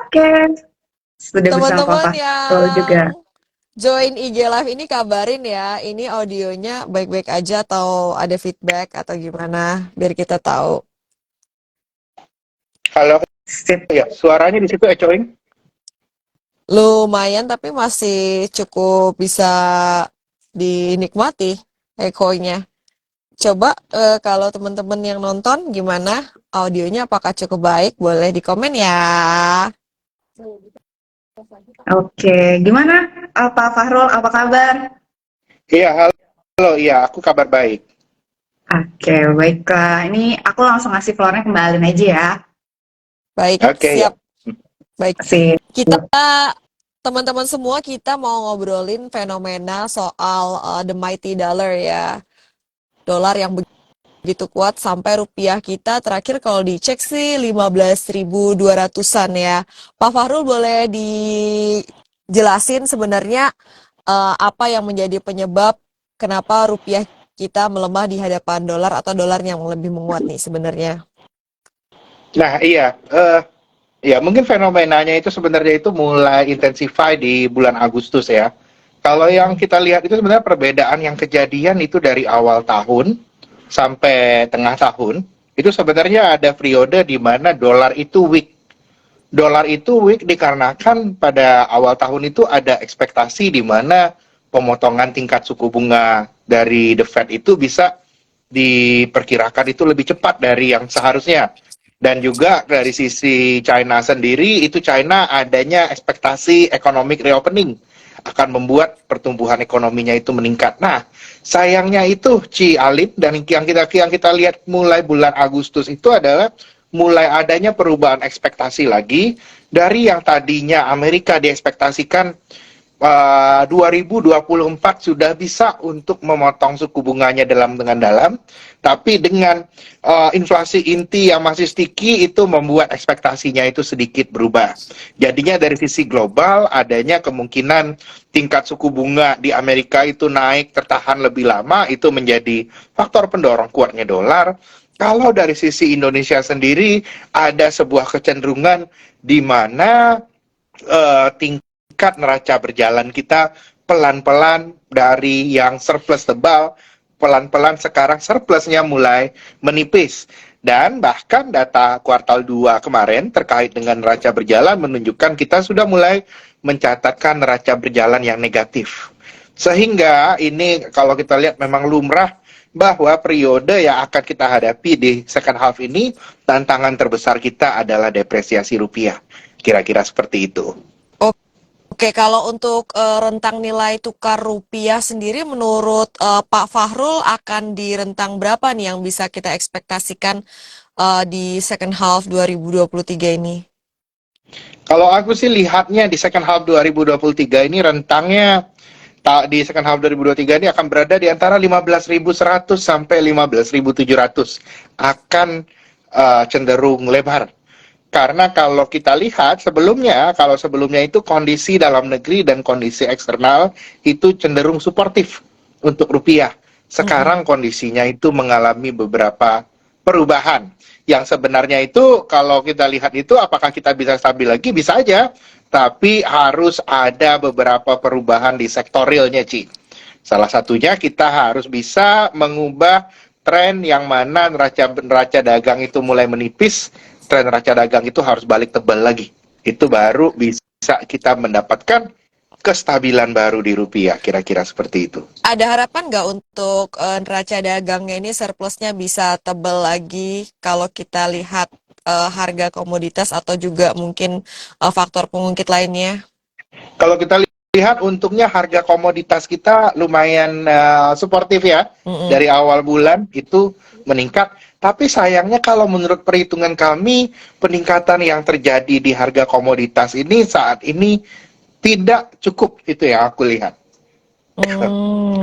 podcast. Sudah bersama Teman-teman Papa Rol yang juga. join IG Live ini kabarin ya, ini audionya baik-baik aja atau ada feedback atau gimana, biar kita tahu. Kalau Sip. ya suaranya di situ echoing. Lumayan tapi masih cukup bisa dinikmati ekonya. Coba kalau teman-teman yang nonton gimana audionya apakah cukup baik? Boleh di komen ya. Oke, gimana Pak Fahrul, apa kabar? Iya, halo, iya, aku kabar baik. Oke, baiklah. Ini aku langsung ngasih floornya kembali aja ya. Baik, Oke, ya. siap. Baik. Sip. Kita teman-teman semua kita mau ngobrolin fenomena soal the mighty dollar ya. Dolar yang begitu kuat sampai rupiah kita terakhir kalau dicek sih 15.200-an ya. Pak Fahrul boleh dijelasin sebenarnya apa yang menjadi penyebab kenapa rupiah kita melemah di hadapan dolar atau dolar yang lebih menguat nih sebenarnya. Nah, iya, ya mungkin fenomenanya itu sebenarnya itu mulai intensify di bulan Agustus ya. Kalau yang kita lihat itu sebenarnya perbedaan yang kejadian itu dari awal tahun sampai tengah tahun, itu sebenarnya ada periode di mana dolar itu weak. Dolar itu weak dikarenakan pada awal tahun itu ada ekspektasi di mana pemotongan tingkat suku bunga dari The Fed itu bisa diperkirakan itu lebih cepat dari yang seharusnya. Dan juga dari sisi China sendiri, itu China adanya ekspektasi economic reopening akan membuat pertumbuhan ekonominya itu meningkat. Nah, sayangnya itu Ci Alip dan yang kita lihat mulai bulan Agustus itu adalah mulai adanya perubahan ekspektasi lagi dari yang tadinya Amerika diekspektasikan 2024 sudah bisa untuk memotong suku bunganya dengan dalam, tapi dengan inflasi inti yang masih sticky itu membuat ekspektasinya itu sedikit berubah. Jadinya dari sisi global adanya kemungkinan tingkat suku bunga di Amerika itu naik tertahan lebih lama, itu menjadi faktor pendorong kuatnya dolar. Kalau dari sisi Indonesia sendiri ada sebuah kecenderungan di mana tingkat neraca berjalan kita pelan-pelan dari yang surplus tebal, pelan-pelan sekarang surplusnya mulai menipis. Dan bahkan data kuartal 2 kemarin terkait dengan neraca berjalan menunjukkan kita sudah mulai mencatatkan neraca berjalan yang negatif. Sehingga ini kalau kita lihat memang lumrah bahwa periode yang akan kita hadapi di second half ini, tantangan terbesar kita adalah depresiasi rupiah. Kira-kira seperti itu. Oke, kalau untuk rentang nilai tukar rupiah sendiri menurut Pak Fahrul akan di rentang berapa nih yang bisa kita ekspektasikan di second half 2023 ini? Kalau aku sih lihatnya di second half 2023 ini rentangnya di second half 2023 ini akan berada di antara 15.100 sampai 15.700 akan cenderung lebar. Karena kalau kita lihat kalau sebelumnya itu kondisi dalam negeri dan kondisi eksternal itu cenderung suportif untuk rupiah. Sekarang kondisinya itu mengalami beberapa perubahan. Yang sebenarnya itu kalau kita lihat itu apakah kita bisa stabil lagi? Bisa aja. Tapi harus ada beberapa perubahan di sektor realnya, Ci. Salah satunya kita harus bisa mengubah tren yang mana neraca dagang itu mulai menipis, tren neraca dagang itu harus balik tebal lagi. Itu baru bisa kita mendapatkan kestabilan baru di rupiah, kira-kira seperti itu. Ada harapan nggak untuk neraca dagangnya ini surplusnya bisa tebal lagi kalau kita lihat harga komoditas atau juga mungkin faktor pengungkit lainnya? Kalau kita lihat untungnya harga komoditas kita lumayan suportif ya. Dari awal bulan itu meningkat. Tapi sayangnya kalau menurut perhitungan kami, peningkatan yang terjadi di harga komoditas ini saat ini tidak cukup, itu yang aku lihat.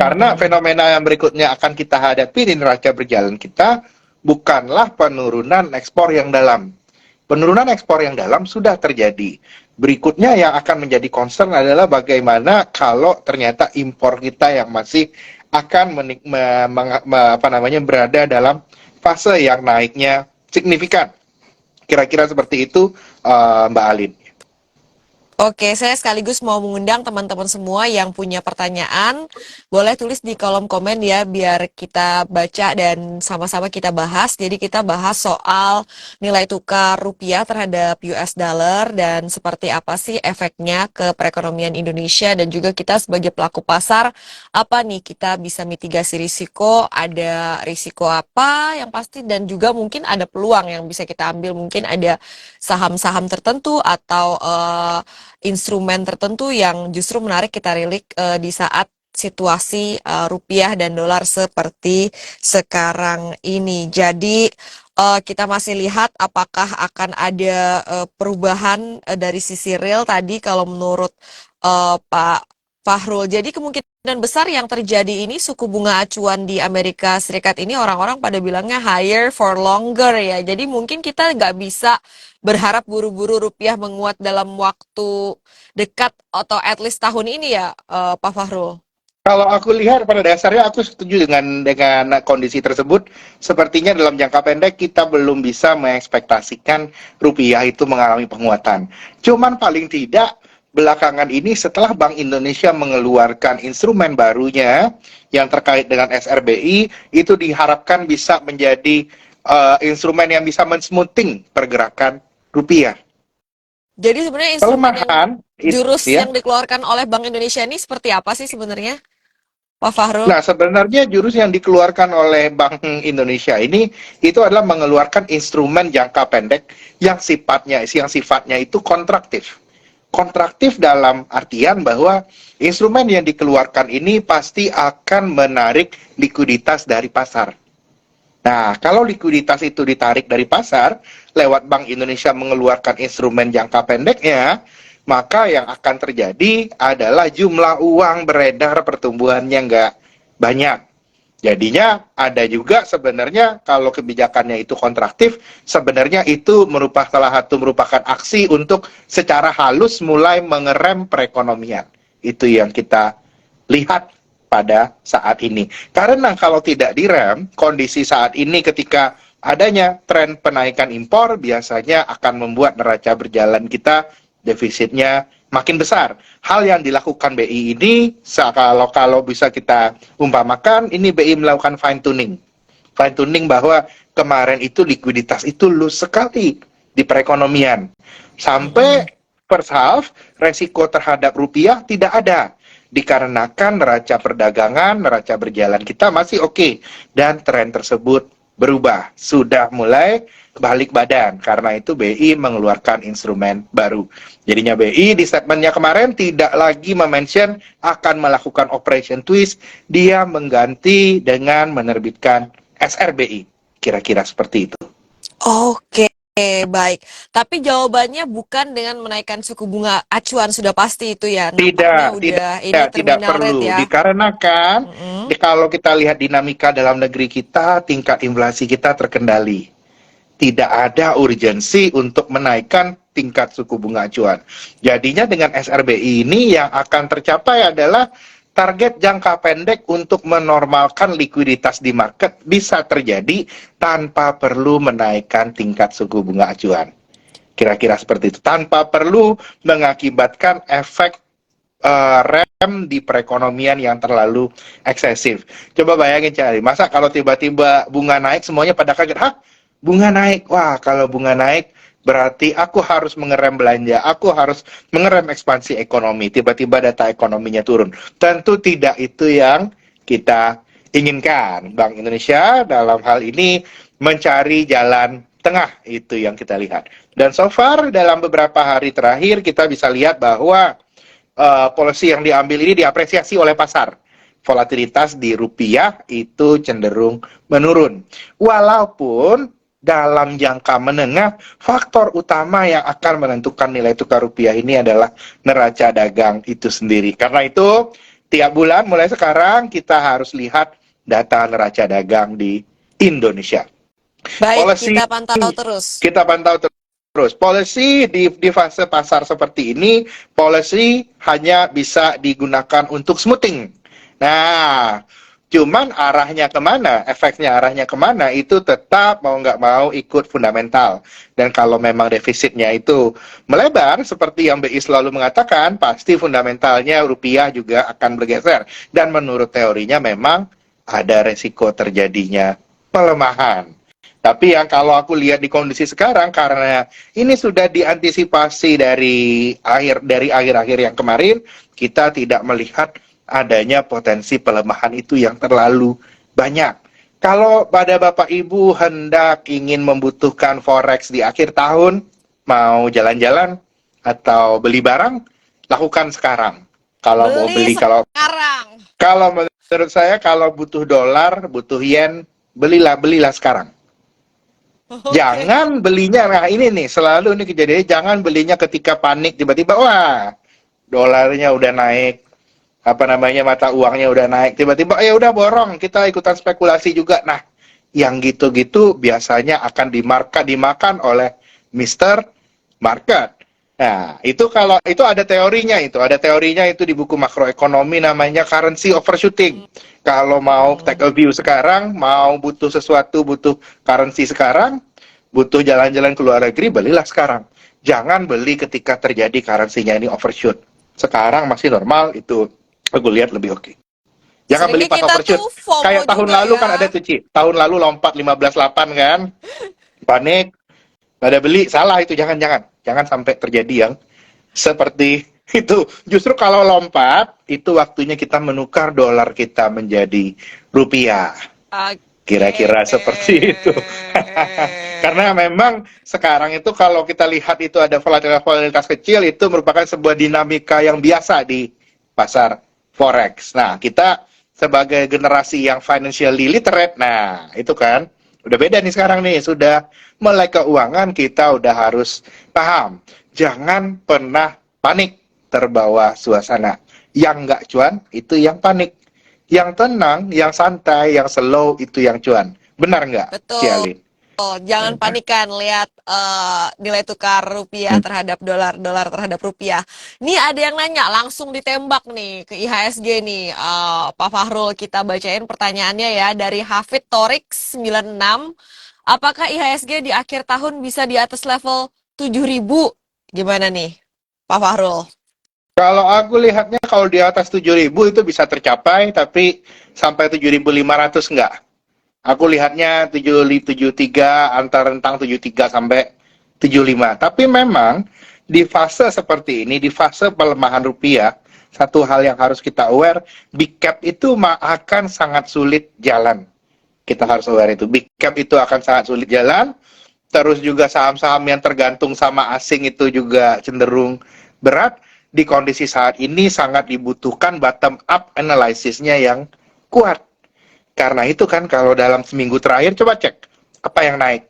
Karena fenomena yang berikutnya akan kita hadapi di neraca berjalan kita bukanlah penurunan ekspor yang dalam. Penurunan ekspor yang dalam sudah terjadi. Berikutnya yang akan menjadi concern adalah bagaimana kalau ternyata impor kita yang masih akan berada dalam fase yang naiknya signifikan. Kira-kira seperti itu, Mbak Alin. Oke, saya sekaligus mau mengundang teman-teman semua yang punya pertanyaan. Boleh tulis di kolom komen ya, biar kita baca dan sama-sama kita bahas. Jadi kita bahas soal nilai tukar rupiah terhadap US dollar dan seperti apa sih efeknya ke perekonomian Indonesia dan juga kita sebagai pelaku pasar, apa nih kita bisa mitigasi risiko, ada risiko apa yang pasti dan juga mungkin ada peluang yang bisa kita ambil. Mungkin ada saham-saham tertentu atau instrumen tertentu yang justru menarik kita rilik di saat situasi rupiah dan dolar seperti sekarang ini. Jadi kita masih lihat apakah akan ada perubahan dari sisi real tadi kalau menurut Pak Fahrul. Jadi kemungkinan besar yang terjadi ini suku bunga acuan di Amerika Serikat ini orang-orang pada bilangnya higher for longer ya. Jadi mungkin kita nggak bisa berharap buru-buru rupiah menguat dalam waktu dekat atau at least tahun ini ya, Pak Fahrul. Kalau aku lihat pada dasarnya aku setuju dengan kondisi tersebut. Sepertinya dalam jangka pendek kita belum bisa mengekspektasikan rupiah itu mengalami penguatan. Cuman paling tidak belakangan ini setelah Bank Indonesia mengeluarkan instrumen barunya yang terkait dengan SRBI, itu diharapkan bisa menjadi instrumen yang bisa mensmoothing pergerakan rupiah. Jadi sebenarnya instrumen yang Pelemahan jurus ya. yang dikeluarkan oleh Bank Indonesia ini seperti apa sih sebenarnya, Pak Fahrul? Nah, sebenarnya jurus yang dikeluarkan oleh Bank Indonesia ini itu adalah mengeluarkan instrumen jangka pendek yang sifatnya itu kontraktif. Kontraktif dalam artian bahwa instrumen yang dikeluarkan ini pasti akan menarik likuiditas dari pasar. Nah, kalau likuiditas itu ditarik dari pasar lewat Bank Indonesia mengeluarkan instrumen jangka pendeknya, maka yang akan terjadi adalah jumlah uang beredar pertumbuhannya nggak banyak. Jadinya ada juga sebenarnya kalau kebijakannya itu kontraktif, sebenarnya itu merupakan aksi untuk secara halus mulai mengerem perekonomian. Itu yang kita lihat pada saat ini. Karena kalau tidak direm, kondisi saat ini ketika adanya tren penaikan impor biasanya akan membuat neraca berjalan kita defisitnya makin besar. Hal yang dilakukan BI ini, kalau bisa kita umpamakan, ini BI melakukan fine tuning. Fine tuning bahwa kemarin itu likuiditas itu loose sekali di perekonomian. Sampai first half, resiko terhadap rupiah tidak ada. Dikarenakan neraca perdagangan, neraca berjalan kita masih oke. Dan tren tersebut berubah. Sudah mulai balik badan. Karena itu BI mengeluarkan instrumen baru. Jadinya BI di statementnya kemarin tidak lagi mention akan melakukan operation twist. Dia mengganti dengan menerbitkan SRBI. Kira-kira seperti itu. Oke, baik. Tapi jawabannya bukan dengan menaikkan suku bunga acuan, sudah pasti itu ya. Nampaknya udah ini Tidak terminal rate perlu. ya. Dikarenakan kalau kita lihat dinamika dalam negeri kita, tingkat inflasi kita terkendali. Tidak ada urgensi untuk menaikkan tingkat suku bunga acuan. Jadinya dengan SRBI ini yang akan tercapai adalah target jangka pendek untuk menormalkan likuiditas di market bisa terjadi tanpa perlu menaikkan tingkat suku bunga acuan. Kira-kira seperti itu. Tanpa perlu mengakibatkan efek rem di perekonomian yang terlalu eksesif. Coba bayangin cari, masa kalau tiba-tiba bunga naik semuanya pada kaget, hah? Bunga naik, wah kalau bunga naik berarti aku harus mengerem belanja, aku harus mengerem ekspansi ekonomi, tiba-tiba data ekonominya turun. Tentu tidak itu yang kita inginkan. Bank Indonesia dalam hal ini mencari jalan tengah, itu yang kita lihat. Dan so far dalam beberapa hari terakhir kita bisa lihat bahwa policy yang diambil ini diapresiasi oleh pasar. Volatilitas di rupiah itu cenderung menurun. Walaupun dalam jangka menengah, faktor utama yang akan menentukan nilai tukar rupiah ini adalah neraca dagang itu sendiri. Karena itu, tiap bulan mulai sekarang kita harus lihat data neraca dagang di Indonesia. Baik, kita pantau terus. Kita pantau terus. Policy di fase pasar seperti ini, policy hanya bisa digunakan untuk smoothing. Nah, Cuman arahnya kemana, efeknya arahnya kemana, itu tetap mau nggak mau ikut fundamental. Dan kalau memang defisitnya itu melebar, seperti yang BI selalu mengatakan, pasti fundamentalnya rupiah juga akan bergeser. Dan menurut teorinya memang ada resiko terjadinya pelemahan. Tapi yang kalau aku lihat di kondisi sekarang, karena ini sudah diantisipasi dari akhir-akhir yang kemarin, kita tidak melihat adanya potensi pelemahan itu yang terlalu banyak. Kalau pada Bapak Ibu hendak ingin membutuhkan forex di akhir tahun, mau jalan-jalan atau beli barang, lakukan sekarang. Kalau mau beli, sekarang. kalau menurut saya kalau butuh dolar, butuh yen, belilah sekarang. Okay. Jangan belinya, nah ini nih selalu ini kejadiannya, jangan belinya ketika panik tiba-tiba, wah dolarnya udah naik, mata uangnya udah naik, tiba-tiba ya udah borong, kita ikutan spekulasi juga. Nah, yang gitu-gitu biasanya akan dimakan oleh Mr. Market. Nah, itu kalau itu ada teorinya itu di buku makroekonomi namanya currency overshooting. Kalau mau take a view sekarang, mau butuh sesuatu, butuh currency sekarang, butuh jalan-jalan ke luar negeri, belilah sekarang. Jangan beli ketika terjadi currency-nya ini overshoot. Sekarang masih normal, itu aku lihat lebih oke. Jangan beli pas overshoot. Kayak tahun lalu kan ada tuh, Ci. Tahun lalu lompat 15.8 kan. Panik. Ada beli, salah itu, jangan sampai terjadi yang seperti itu. Justru kalau lompat, itu waktunya kita menukar dolar kita menjadi rupiah. Kira-kira seperti itu. Karena memang sekarang itu kalau kita lihat itu ada volatilitas kecil, itu merupakan sebuah dinamika yang biasa di pasar forex. Nah, kita sebagai generasi yang financially literate, nah itu kan udah beda nih sekarang nih, sudah melek keuangan, kita udah harus paham. Jangan pernah panik terbawa suasana. Yang nggak cuan, itu yang panik. Yang tenang, yang santai, yang slow, itu yang cuan. Benar nggak, Cialin? Jangan panikan lihat nilai tukar rupiah terhadap dolar, dolar terhadap rupiah. Nih ada yang nanya, langsung ditembak nih ke IHSG nih, Pak Fahrul, kita bacain pertanyaannya ya dari Hafid Torik 96. Apakah IHSG di akhir tahun bisa di atas level 7.000? Gimana nih, Pak Fahrul? Kalau aku lihatnya kalau di atas 7.000 itu bisa tercapai, tapi sampai 7.500 enggak. Aku lihatnya 73, antara rentang 73 sampai 75. Tapi memang di fase seperti ini, di fase pelemahan rupiah, satu hal yang harus kita aware, big cap itu akan sangat sulit jalan. Kita harus aware itu. Big cap itu akan sangat sulit jalan. Terus juga saham-saham yang tergantung sama asing itu juga cenderung berat. Di kondisi saat ini sangat dibutuhkan bottom up analysisnya yang kuat. Karena itu kan kalau dalam seminggu terakhir, coba cek apa yang naik.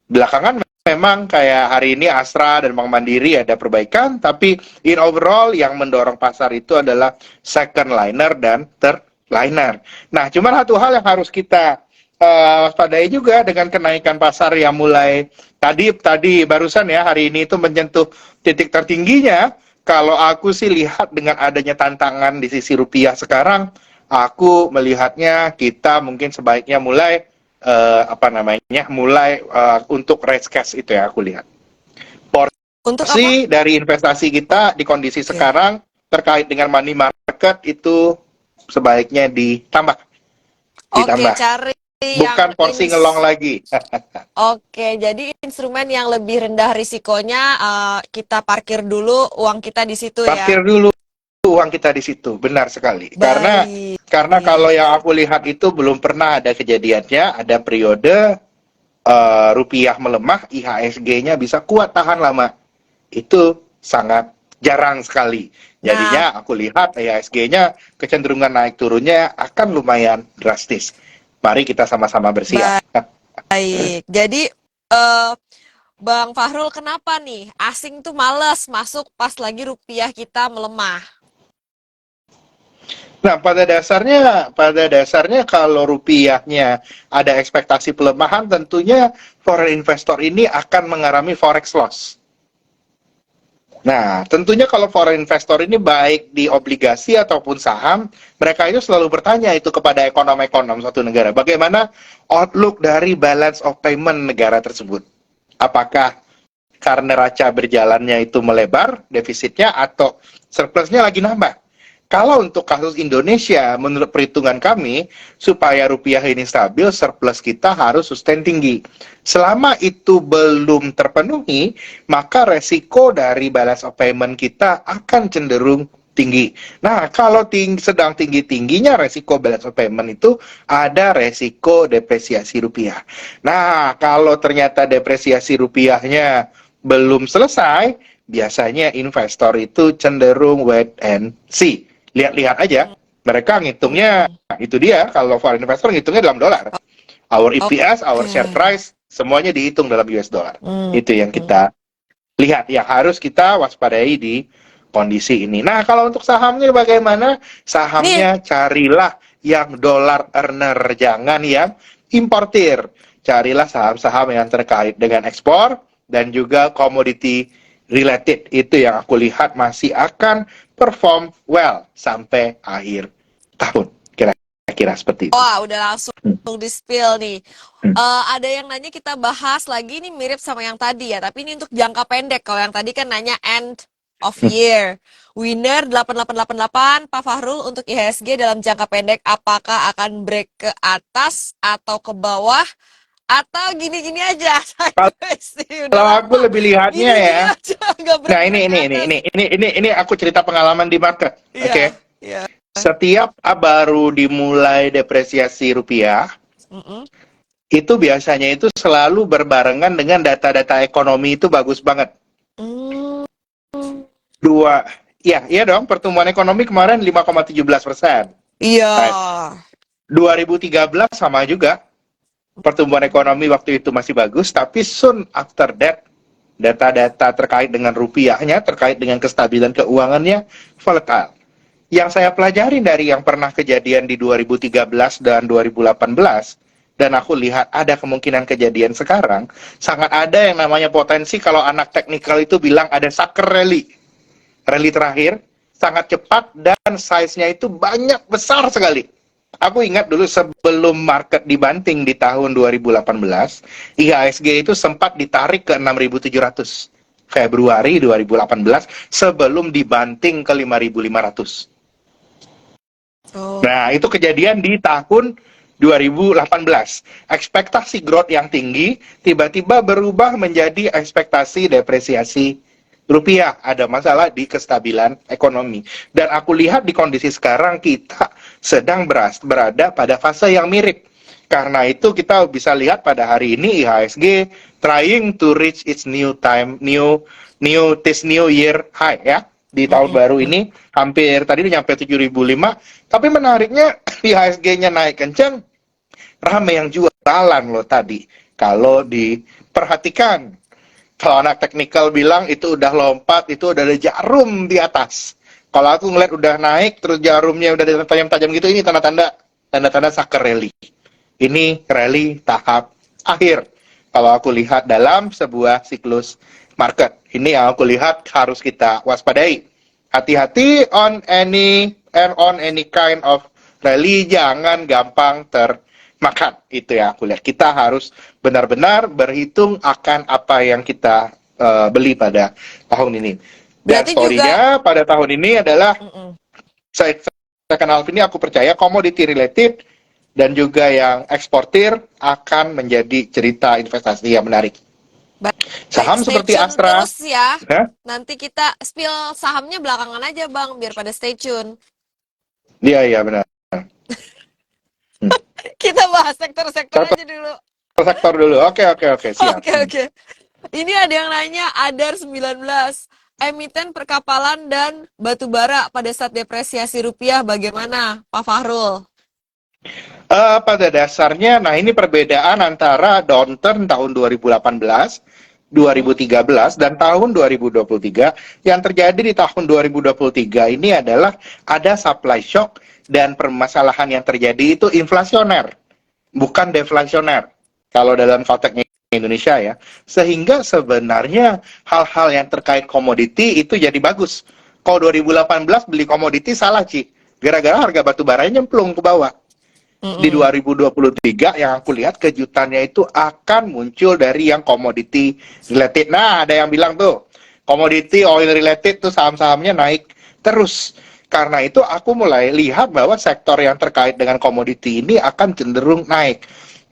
Belakangan memang kayak hari ini Astra dan Bank Mandiri ada perbaikan, tapi in overall yang mendorong pasar itu adalah second liner dan third liner. Nah, cuma satu hal yang harus kita waspadai juga dengan kenaikan pasar yang mulai tadi barusan ya, hari ini itu menyentuh titik tertingginya. Kalau aku sih lihat dengan adanya tantangan di sisi rupiah sekarang, aku melihatnya kita mungkin sebaiknya mulai untuk raise cash itu ya, aku lihat. Porsi dari investasi kita di kondisi sekarang terkait dengan money market itu sebaiknya ditambah. Cari bukan porsi ngelong lagi. Oke, jadi instrumen yang lebih rendah risikonya kita parkir dulu uang kita di situ ya. Parkir dulu uang kita di situ, benar sekali. Karena kalau yang aku lihat itu belum pernah ada kejadiannya, ada periode rupiah melemah, IHSG-nya bisa kuat tahan lama. Itu sangat jarang sekali. Jadinya aku lihat IHSG-nya kecenderungan naik turunnya akan lumayan drastis. Mari kita sama-sama bersiap. Baik, jadi Bang Fahrul, kenapa nih asing tuh males masuk pas lagi rupiah kita melemah? Nah, pada dasarnya kalau rupiahnya ada ekspektasi pelemahan, tentunya foreign investor ini akan mengalami forex loss. Nah, tentunya kalau foreign investor ini baik di obligasi ataupun saham, mereka itu selalu bertanya itu kepada ekonom-ekonom suatu negara, bagaimana outlook dari balance of payment negara tersebut. Apakah karena neraca berjalannya itu melebar, defisitnya, atau surplusnya lagi nambah? Kalau untuk kasus Indonesia, menurut perhitungan kami, supaya rupiah ini stabil, surplus kita harus sustain tinggi. Selama itu belum terpenuhi, maka resiko dari balance of payment kita akan cenderung tinggi. Nah, kalau sedang tinggi-tingginya resiko balance of payment itu ada resiko depresiasi rupiah. Nah, kalau ternyata depresiasi rupiahnya belum selesai, biasanya investor itu cenderung wait and see. Lihat-lihat aja. Mereka ngitungnya, itu dia, kalau foreign investor ngitungnya dalam dolar. Our EPS, our share price, semuanya dihitung dalam US dollar. Itu yang kita lihat, yang harus kita waspadai di kondisi ini. Nah, kalau untuk sahamnya bagaimana? Sahamnya carilah yang dollar earner, jangan yang importir. Carilah saham-saham yang terkait dengan ekspor dan juga commodity related. Itu yang aku lihat masih akan perform well sampai akhir tahun. Kira-kira seperti itu. Wah, udah langsung di-spill nih. Ada yang nanya, kita bahas lagi, ini mirip sama yang tadi ya, tapi ini untuk jangka pendek. Kalau yang tadi kan nanya end of year. Winner 8888, Pak Fahrul, untuk IHSG dalam jangka pendek, apakah akan break ke atas atau ke bawah? Atau gini-gini aja? Kalau aku lebih lihatnya ya. Nah, ini ini aku cerita pengalaman di market. Oke. Iya. Setiap baru dimulai depresiasi rupiah, itu biasanya itu selalu berbarengan dengan data-data ekonomi itu bagus banget. Iya dong, pertumbuhan ekonomi kemarin 5,17%. Iya. 2013 sama juga. Pertumbuhan ekonomi waktu itu masih bagus, tapi soon after that, data-data terkait dengan rupiahnya, terkait dengan kestabilan keuangannya, volatile. Yang saya pelajari dari yang pernah kejadian di 2013 dan 2018, dan aku lihat ada kemungkinan kejadian sekarang, sangat ada yang namanya potensi kalau anak teknikal itu bilang ada sucker rally. Rally terakhir, sangat cepat dan size-nya itu banyak, besar sekali. Aku ingat dulu sebelum market dibanting di tahun 2018, IHSG itu sempat ditarik ke 6.700 Februari 2018 sebelum dibanting ke 5.500. Nah, itu kejadian di tahun 2018. Ekspektasi growth yang tinggi tiba-tiba berubah menjadi ekspektasi depresiasi rupiah. Ada masalah di kestabilan ekonomi. Dan aku lihat di kondisi sekarang kita sedang berada pada fase yang mirip. Karena itu kita bisa lihat pada hari ini IHSG trying to reach its new year high ya. Di tahun baru ini hampir tadi udah nyampe 7.005. Tapi menariknya IHSG-nya naik kencang, rame yang jualan loh tadi. Kalau diperhatikan, kalau anak teknikal bilang itu udah lompat, itu udah ada jarum di atas. Kalau aku ngeliat udah naik, terus jarumnya udah tajam-tajam gitu, ini tanda-tanda sucker rally. Ini rally tahap akhir. Kalau aku lihat dalam sebuah siklus market. Ini yang aku lihat harus kita waspadai. Hati-hati on any kind of rally, jangan gampang termakan. Itu yang aku lihat. Kita harus benar-benar berhitung akan apa yang kita beli pada tahun ini. Dan story-nya pada tahun ini adalah second half ini aku percaya commodity related dan juga yang eksportir akan menjadi cerita investasi yang menarik. Saham seperti Astra. Terus ya. Nanti kita spill sahamnya belakangan aja, Bang, biar pada stay tune. Iya benar. Kita bahas sektor-sektor aja dulu. Sektor dulu. Oke, siap. Oke. Ini ada yang nanya, Adar 19, emiten perkapalan dan batubara pada saat depresiasi rupiah bagaimana, Pak Fahrul? Pada dasarnya, nah ini perbedaan antara downturn tahun 2018, 2013, dan tahun 2023. Yang terjadi di tahun 2023 ini adalah ada supply shock dan permasalahan yang terjadi itu inflasioner, bukan deflasioner. Kalau dalam konteksnya Indonesia ya. Sehingga sebenarnya hal-hal yang terkait komoditi itu jadi bagus. Kalau 2018 beli komoditi salah, Ci. Gara-gara harga batu baranya nyemplung ke bawah. Di 2023 yang aku lihat kejutannya itu akan muncul dari yang komoditi related. Nah, ada yang bilang tuh, komoditi oil related tuh saham-sahamnya naik terus. Karena itu aku mulai lihat bahwa sektor yang terkait dengan komoditi ini akan cenderung naik.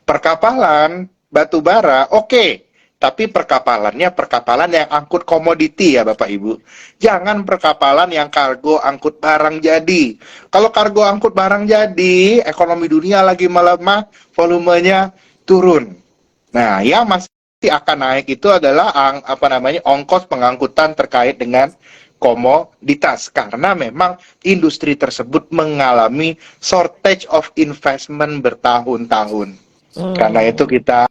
Perkapalan, batu bara, oke. Tapi perkapalannya perkapalan yang angkut komoditi ya Bapak Ibu. Jangan perkapalan yang kargo angkut barang jadi. Kalau kargo angkut barang jadi, ekonomi dunia lagi melemah, volumenya turun. Nah, yang masih akan naik itu adalah ongkos pengangkutan terkait dengan komoditas karena memang industri tersebut mengalami shortage of investment bertahun-tahun. Karena itu kita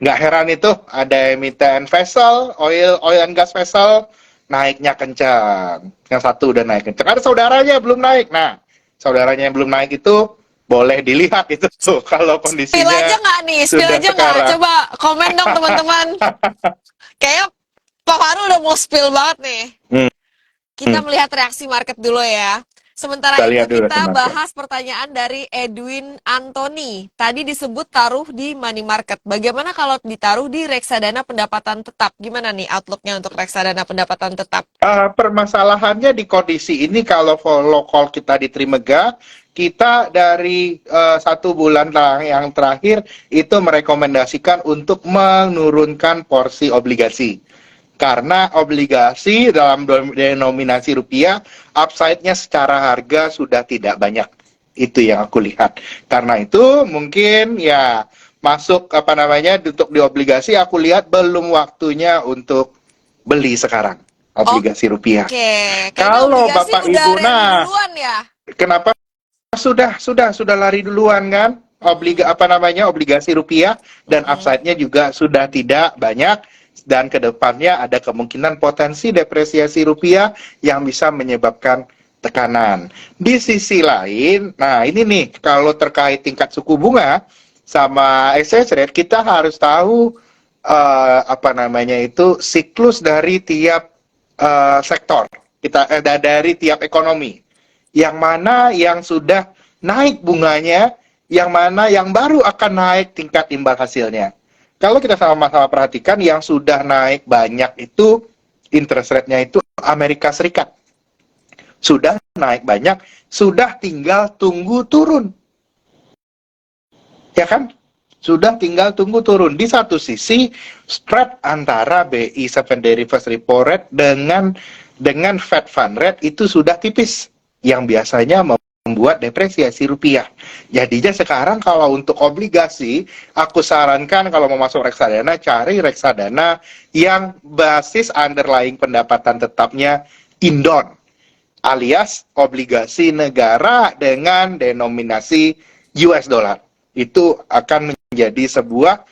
nggak heran itu ada emiten vessel, oil and gas vessel naiknya kencang. Yang satu udah naik kencang. Ada saudaranya belum naik. Nah, saudaranya yang belum naik itu boleh dilihat itu tuh kalau kondisinya. Spill aja nggak nih? Spill aja nggak? Coba komen dong teman-teman. Kayaknya Pak Faru udah mau spill banget nih. Kita melihat reaksi market dulu ya. Sementara itu kita bahas pertanyaan dari Edwin Anthony. Tadi disebut taruh di money market. Bagaimana kalau ditaruh di reksadana pendapatan tetap? Gimana nih outlook-nya untuk reksadana pendapatan tetap? Permasalahannya di kondisi ini kalau follow call kita di Trimega, kita dari 1 bulan yang terakhir itu merekomendasikan untuk menurunkan porsi obligasi. Karena obligasi dalam denominasi rupiah, upside-nya secara harga sudah tidak banyak. Itu yang aku lihat. Karena itu mungkin ya masuk untuk di obligasi, aku lihat belum waktunya untuk beli sekarang obligasi rupiah. Oke. Kalau Bapak Ibu, ya? Kenapa sudah lari duluan kan? Obligasi rupiah dan upside-nya juga sudah tidak banyak. Dan kedepannya ada kemungkinan potensi depresiasi rupiah yang bisa menyebabkan tekanan. Di sisi lain, nah ini nih, kalau terkait tingkat suku bunga sama exchange rate, kita harus tahu siklus dari tiap sektor, dari tiap ekonomi. Yang mana yang sudah naik bunganya, yang mana yang baru akan naik tingkat imbal hasilnya. Kalau kita sama-sama perhatikan yang sudah naik banyak itu interest rate-nya itu Amerika Serikat. Sudah naik banyak, sudah tinggal tunggu turun. Ya kan? Sudah tinggal tunggu turun. Di satu sisi, spread antara BI 7 Day Reverse Repo Rate dengan Fed Fund Rate itu sudah tipis. Yang biasanya membuat depresiasi rupiah. Jadinya sekarang kalau untuk obligasi, aku sarankan kalau mau masuk reksadana, cari reksadana yang basis underlying pendapatan tetapnya indon, alias obligasi negara dengan denominasi US dollar. Itu akan menjadi sebuah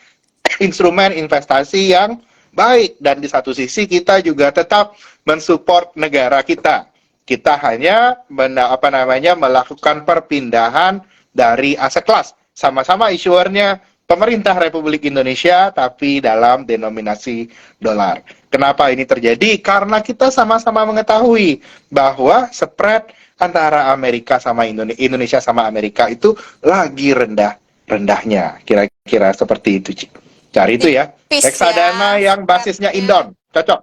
instrumen investasi yang baik. Dan di satu sisi kita juga tetap mensupport negara kita. Kita hanya melakukan perpindahan dari aset kelas. Sama-sama issuernya pemerintah Republik Indonesia, tapi dalam denominasi dolar. Kenapa ini terjadi? Karena kita sama-sama mengetahui bahwa spread antara Amerika sama Indonesia sama Amerika itu lagi rendah-rendahnya. Kira-kira seperti itu, Ci. Cari itu ya. Reksadana yang basisnya indon. Cocok.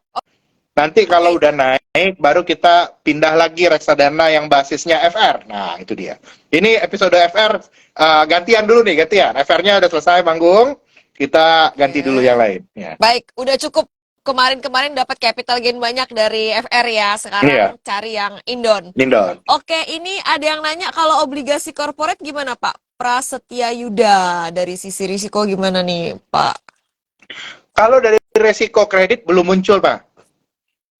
Nanti kalau udah naik, baru kita pindah lagi reksadana yang basisnya FR. Nah, itu dia. Ini episode FR, gantian dulu nih, gantian. FR-nya udah selesai manggung, kita ganti dulu yang lain. Ya. Baik, udah cukup kemarin dapat capital gain banyak dari FR ya. Sekarang cari yang indon. Oke, ini ada yang nanya kalau obligasi corporate gimana Pak? Prasetya Yuda, dari sisi risiko gimana nih Pak? Kalau dari risiko kredit belum muncul Pak.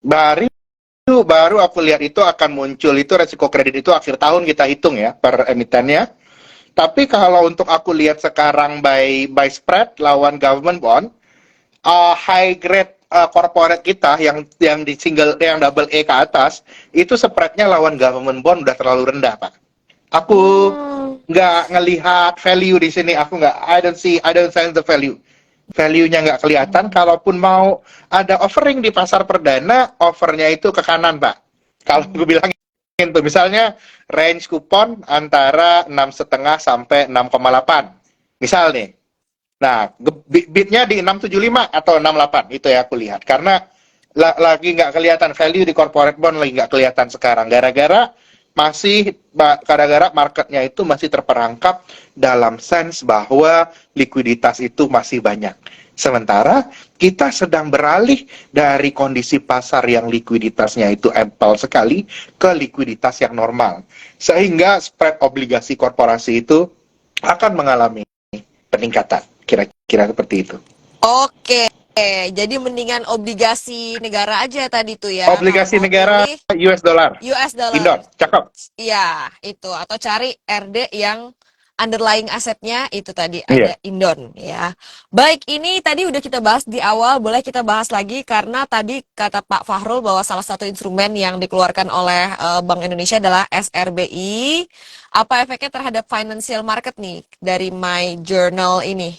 Baru aku lihat itu akan muncul itu resiko kredit itu akhir tahun kita hitung ya per emitennya. Tapi kalau untuk aku lihat sekarang by spread lawan government bond, high grade corporate kita yang di yang double A ke atas itu spreadnya lawan government bond udah terlalu rendah Pak. Aku nggak ngelihat value di sini. I don't sense the value. value-nya nggak kelihatan. Kalaupun mau ada offering di pasar perdana, offernya itu ke kanan, Pak. Kalau gue bilangin tuh, misalnya range kupon antara 6,5 sampai 6,8. Misal nih. Nah, bidnya di 6,75 atau 6,8. Itu ya aku lihat. Karena lagi nggak kelihatan value di corporate bond, lagi nggak kelihatan sekarang. Gara-gara marketnya itu masih terperangkap dalam sense bahwa likuiditas itu masih banyak. Sementara kita sedang beralih dari kondisi pasar yang likuiditasnya itu ample sekali ke likuiditas yang normal. Sehingga spread obligasi korporasi itu akan mengalami peningkatan. Kira-kira seperti itu. Oke, jadi mendingan obligasi negara aja tadi tuh ya, kalau Obligasi mau negara milih US dollar. US dollar. Indon, cakep. Iya, itu. Atau cari RD yang underlying asetnya itu tadi ada Iya. Indon ya. Baik, ini tadi udah kita bahas di awal, boleh kita bahas lagi karena tadi kata Pak Fahrul bahwa salah satu instrumen yang dikeluarkan oleh Bank Indonesia adalah SRBI. Apa efeknya terhadap financial market nih dari My Journal ini?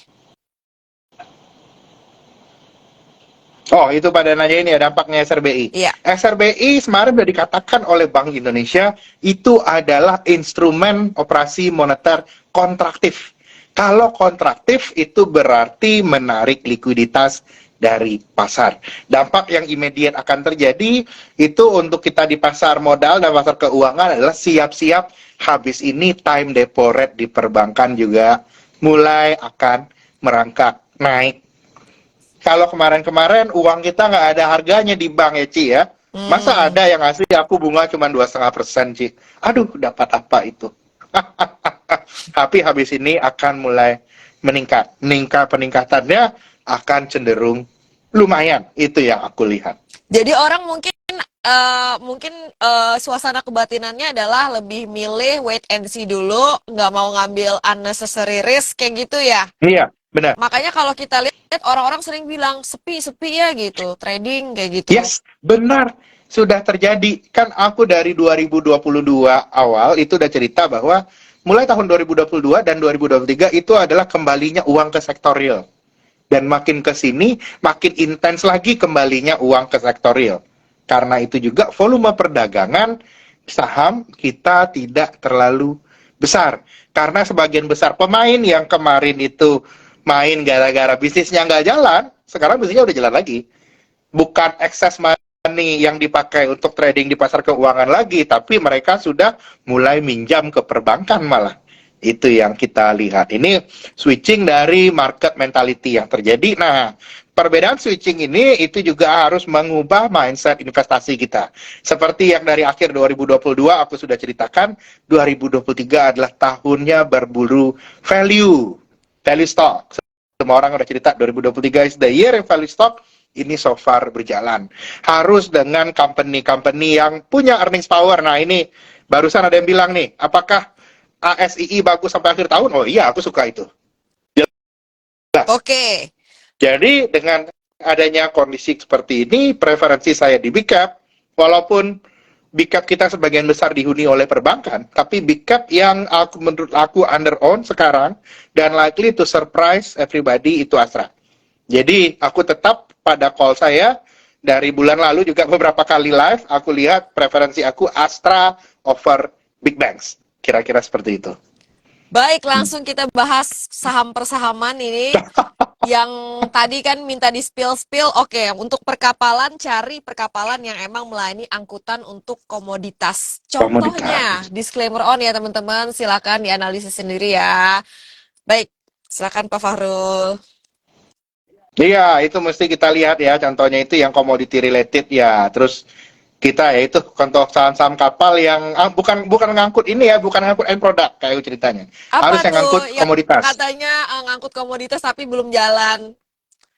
Oh, itu pada nanya ini ya dampaknya SRBI. Iya. SRBI kemarin sudah dikatakan oleh Bank Indonesia itu adalah instrumen operasi moneter kontraktif. Kalau kontraktif itu berarti menarik likuiditas dari pasar. Dampak yang immediate akan terjadi itu untuk kita di pasar modal dan pasar keuangan adalah siap-siap habis ini time depo rate di perbankan juga mulai akan merangkak naik. Kalau kemarin-kemarin uang kita nggak ada harganya di bank ya, Ci ya. Masa ada yang ngasih aku bunga cuma 2,5%, Ci. Aduh, dapat apa itu? Tapi habis ini akan mulai meningkat. Peningkatannya akan cenderung lumayan. Itu yang aku lihat. Jadi orang mungkin suasana kebatinannya adalah lebih milih wait and see dulu, nggak mau ngambil unnecessary risk kayak gitu ya. Iya, benar. Makanya kalau kita lihat orang-orang sering bilang sepi ya gitu, trading kayak gitu. Yes, benar. Sudah terjadi. Kan aku dari 2022 awal itu udah cerita bahwa mulai tahun 2022 dan 2023 itu adalah kembalinya uang ke sektor real. Dan makin ke sini, makin intens lagi kembalinya uang ke sektor real. Karena itu juga volume perdagangan saham kita tidak terlalu besar. Karena sebagian besar pemain yang kemarin itu main gara-gara bisnisnya nggak jalan, sekarang bisnisnya udah jalan lagi. Bukan excess money yang dipakai untuk trading di pasar keuangan lagi, tapi mereka sudah mulai minjam ke perbankan malah. Itu yang kita lihat. Ini switching dari market mentality yang terjadi. Nah, perbedaan switching ini itu juga harus mengubah mindset investasi kita. Seperti yang dari akhir 2022 aku sudah ceritakan, 2023 adalah tahunnya berburu value stock. Semua orang udah cerita 2023 is the year in value stock. Ini so far berjalan. Harus dengan company-company yang punya earnings power. Nah, ini barusan ada yang bilang nih, apakah ASII bagus sampai akhir tahun? Oh iya, aku suka itu. Jelas. Oke. Jadi dengan adanya kondisi seperti ini, preferensi saya di big cap, walaupun big cap kita sebagian besar dihuni oleh perbankan, tapi big cap yang menurut aku under own sekarang dan likely to surprise everybody itu Astra. Jadi aku tetap pada call saya dari bulan lalu juga beberapa kali live, aku lihat preferensi aku Astra over big banks. Kira-kira seperti itu. Baik, langsung kita bahas saham persahaman ini. Yang tadi kan minta di spill. Oke, untuk perkapalan, cari perkapalan yang emang melayani angkutan untuk komoditas. Contohnya, disclaimer on ya teman-teman, silakan dianalisis sendiri ya. Baik, silakan Pak Fahrul. Iya, itu mesti kita lihat ya, contohnya itu yang commodity related ya. Terus kita ya itu contoh saham-saham kapal yang bukan ngangkut ini ya, bukan ngangkut end product kayak ceritanya. Apa Harus yang tuh ngangkut yang komoditas. katanya ngangkut komoditas tapi belum jalan?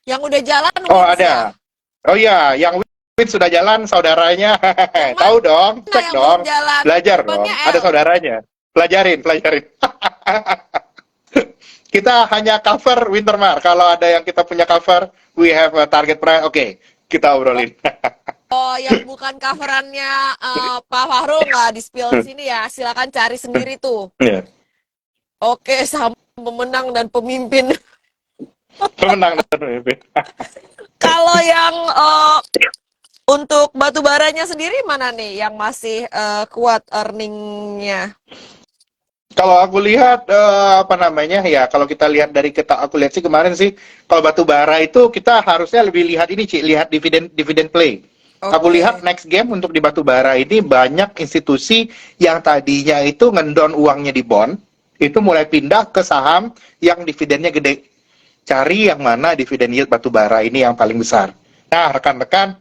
Yang udah jalan Oh, Wins ada. ya? Oh iya, yang Win sudah jalan saudaranya. Yang Tahu dong, mana cek yang dong. belum jalan? Belajar dong. Depannya Ada L. saudaranya. Pelajarin. Kita hanya cover Wintermar. Kalau ada yang kita punya cover, we have a target price. Oke, kita obrolin. Oh, yang bukan coverannya Pak Fahrul nggak di-spill di sini ya. Silakan cari sendiri tuh. Iya. Oke, saham pemenang dan pemimpin. Pemenang dan pemimpin. Kalau yang untuk batu baranya sendiri mana nih yang masih kuat earningnya? Kalau aku lihat apa namanya ya, kalau kita lihat dari aku lihat sih kemarin sih, kalau batu bara itu kita harusnya lebih lihat ini Ci, lihat dividen dividen play. Aku lihat Oke. next game untuk di batu bara ini banyak institusi yang tadinya itu ngendon uangnya di bond, itu mulai pindah ke saham yang dividennya gede. Cari yang mana dividen yield batu bara ini yang paling besar. Nah, rekan-rekan,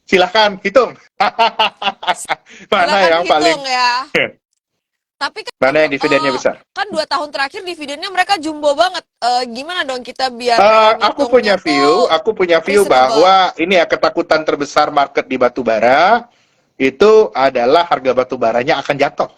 silahkan hitung. Mana Silakan yang paling hitung ya. Tapi mana yang dividennya besar? kan 2 tahun terakhir dividennya mereka jumbo banget. Gimana dong kita biar ngitungnya tuh Aku punya view reasonable? bahwa ini ya ketakutan terbesar market di batu bara itu adalah harga batu baranya akan jatuh.